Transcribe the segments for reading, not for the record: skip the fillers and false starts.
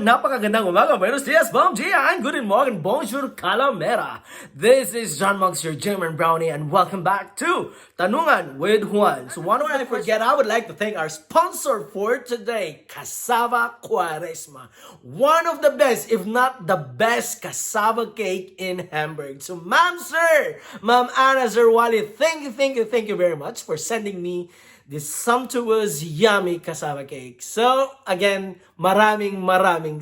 napakagandang umaga. Buenos dias, bom dia, and good morning, bonjour, calamera. This is John Monks, your German brownie, and welcome back to Tanungan with Juan. So one of Before I the forget, I would like to thank our sponsor for today, Cassava Quaresma. One of the best, if not the best, cassava cake in Hamburg. So, Ma'am Sir, Ma'am Anna Zerwali, thank you very much for sending me this sumptuous, yummy cassava cake. So, again, maraming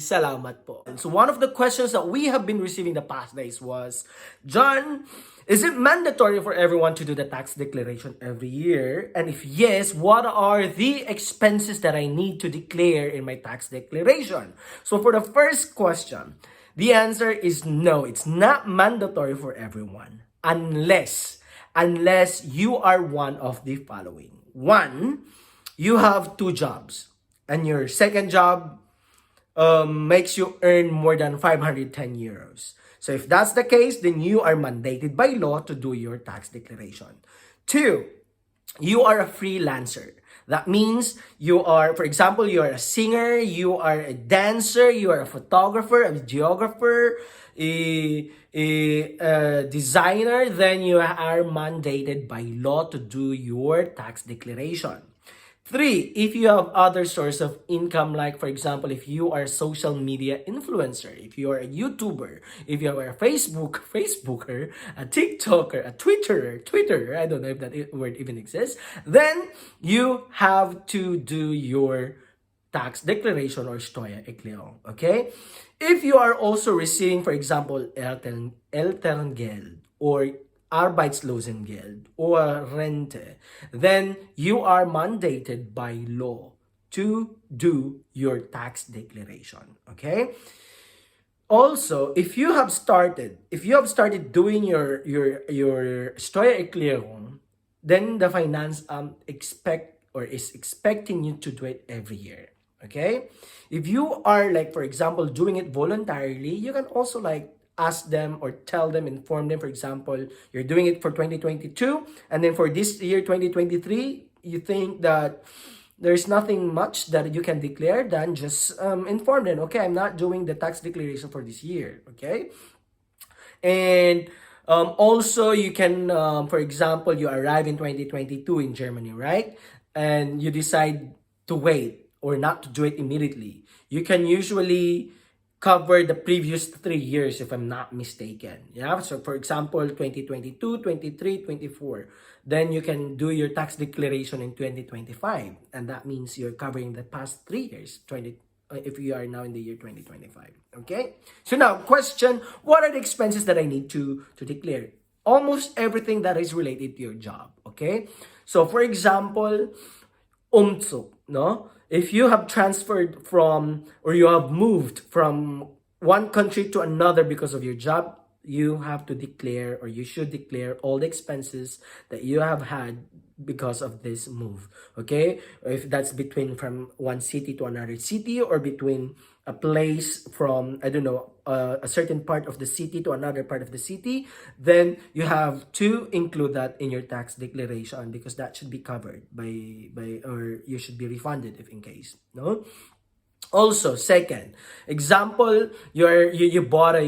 salamat po. So one of the questions that we have been receiving the past days was, John, is it mandatory for everyone to do the tax declaration every year? And if yes, what are the expenses that I need to declare in my tax declaration? So for the first question, the answer is no, it's not mandatory for everyone unless you are one of the following. One, you have two jobs and your second job makes you earn more than 510 euros. So if that's the case, then you are mandated by law to do your tax declaration. Two, you are a freelancer. That means you are, for example, you are a singer, you are a dancer, you are a photographer, a videographer, a designer, then you are mandated by law to do your tax declaration. Three, if you have other source of income, like for example, if you are a social media influencer, if you are a YouTuber, if you are a Facebooker, a TikToker, a Twitter, I don't know if that word even exists, then you have to do your tax declaration or Steuererklärung, okay? If you are also receiving, for example, Elterngeld or Arbeitslosengeld or Rente, then you are mandated by law to do your tax declaration, okay? Also, if you have started doing your Steuererklärung, then the finance is expecting you to do it every year. Okay? If you are like, for example, doing it voluntarily, you can also like ask them or tell them, inform them, for example, you're doing it for 2022, and then for this year, 2023, you think that there's nothing much that you can declare, then just inform them, okay, I'm not doing the tax declaration for this year, okay? And also, you can, for example, you arrive in 2022 in Germany, right? And you decide to wait or not to do it immediately. You can usually cover the previous 3 years, if I'm not mistaken. Yeah, so for example, 2022, 23, 24. Then you can do your tax declaration in 2025. And that means you're covering the past 3 years, if you are now in the year 2025. Okay? So now, question, what are the expenses that I need to declare? Almost everything that is related to your job. Okay? So for example, Umzug, no? If you have transferred from or you have moved from one country to another because of your job, you have to declare or you should declare all the expenses that you have had because of this move. Okay? If that's between from one city to another city or between a place from, I don't know, a certain part of the city to another part of the city, then you have to include that in your tax declaration because that should be covered by or you should be refunded if in case, no? Also, second example, you bought or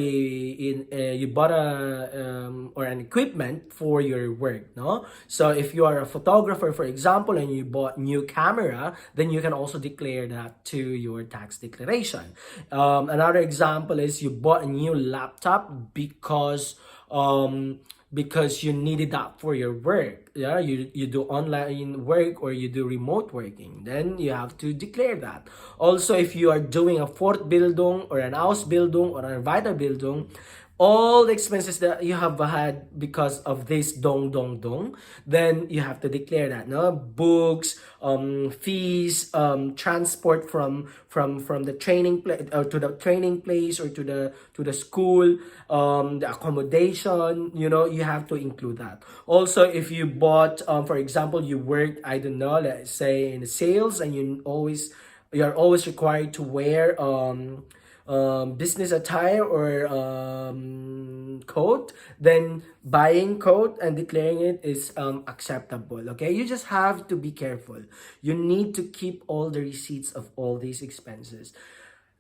an equipment for your work, no? So if you are a photographer, for example, and you bought new camera, then you can also declare that to your tax declaration. Another example is you bought a new laptop because you needed that for your work. Yeah, you do online work or you do remote working, then you have to declare that. Also, if you are doing a Fortbildung or an Ausbildung or a Weiterbildung, all the expenses that you have had because of this dong, then you have to declare that, no? Books, fees, transport from the training place to the training place or to the school, the accommodation, you have to include that. Also, if you bought, for example, you worked, I don't know, let's say in sales, and you're always required to wear business attire or coat, then buying coat and declaring it is acceptable. Okay, you just have to be careful. You need to keep all the receipts of all these expenses.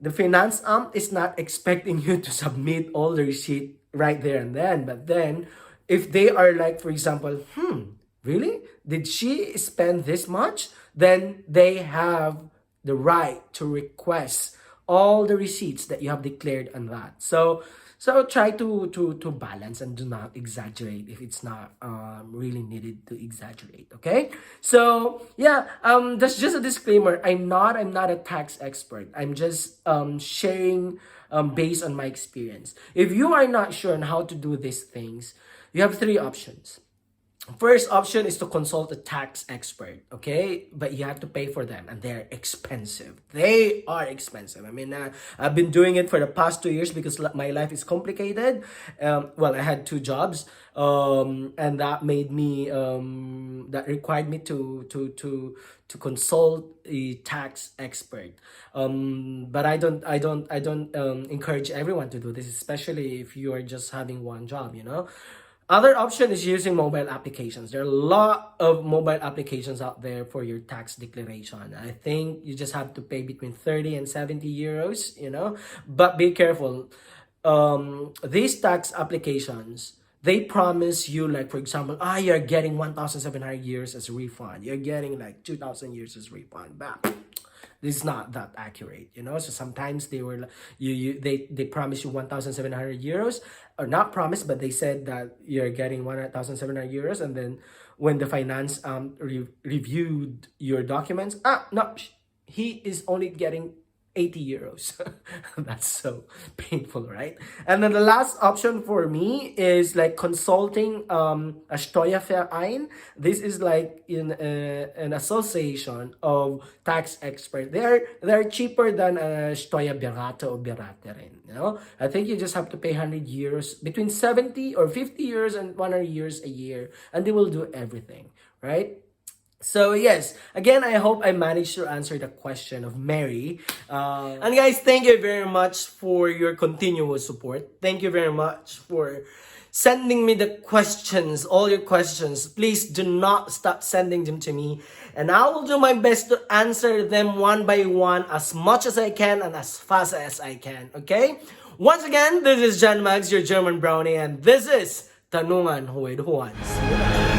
the finance is not expecting you to submit all the receipt right there and then. But then, if they are like, for example, really? Did she spend this much? Then they have the right to request all the receipts that you have declared on that. So try to balance and do not exaggerate if it's not really needed to exaggerate. Okay. So yeah, that's just a disclaimer. I'm not a tax expert. I'm just sharing based on my experience. If you are not sure on how to do these things, you have three options. First option is to consult a tax expert, okay? But you have to pay for them, and they're expensive. They are expensive. I mean, I've been doing it for the past 2 years because my life is complicated. Well, I had two jobs, and that made me that required me to consult a tax expert. But I don't encourage everyone to do this, especially if you are just having one job, you know. Other option is using mobile applications. There are a lot of mobile applications out there for your tax declaration. I think you just have to pay between 30 and 70 euros, you know. But be careful. These tax applications, they promise you, like, for example, you're getting 1,700 euros as a refund. You're getting like 2,000 euros as refund back. This is not that accurate, you know. So sometimes they were they promise you 1,700 euros, or not promise, but they said that you're getting 1,700 euros, and then when the finance reviewed your documents, no, he is only getting 80 euros. That's so painful, right? And then the last option for me is like consulting a Steuerverein. This is like in an association of tax experts. They're cheaper than a Steuerberater or Beraterin. You know, I think you just have to pay 100 euros, between 70 or 50 euros and 100 euros a year, and they will do everything, right? So yes, again, I hope I managed to answer the question of Mary. And guys, thank you very much for your continuous support. Thank you very much for sending me the questions, all your questions. Please do not stop sending them to me. And I will do my best to answer them one by one, as much as I can and as fast as I can. Okay? Once again, this is John Mags, your German brownie, and this is Tanungan with Juan. See you next time.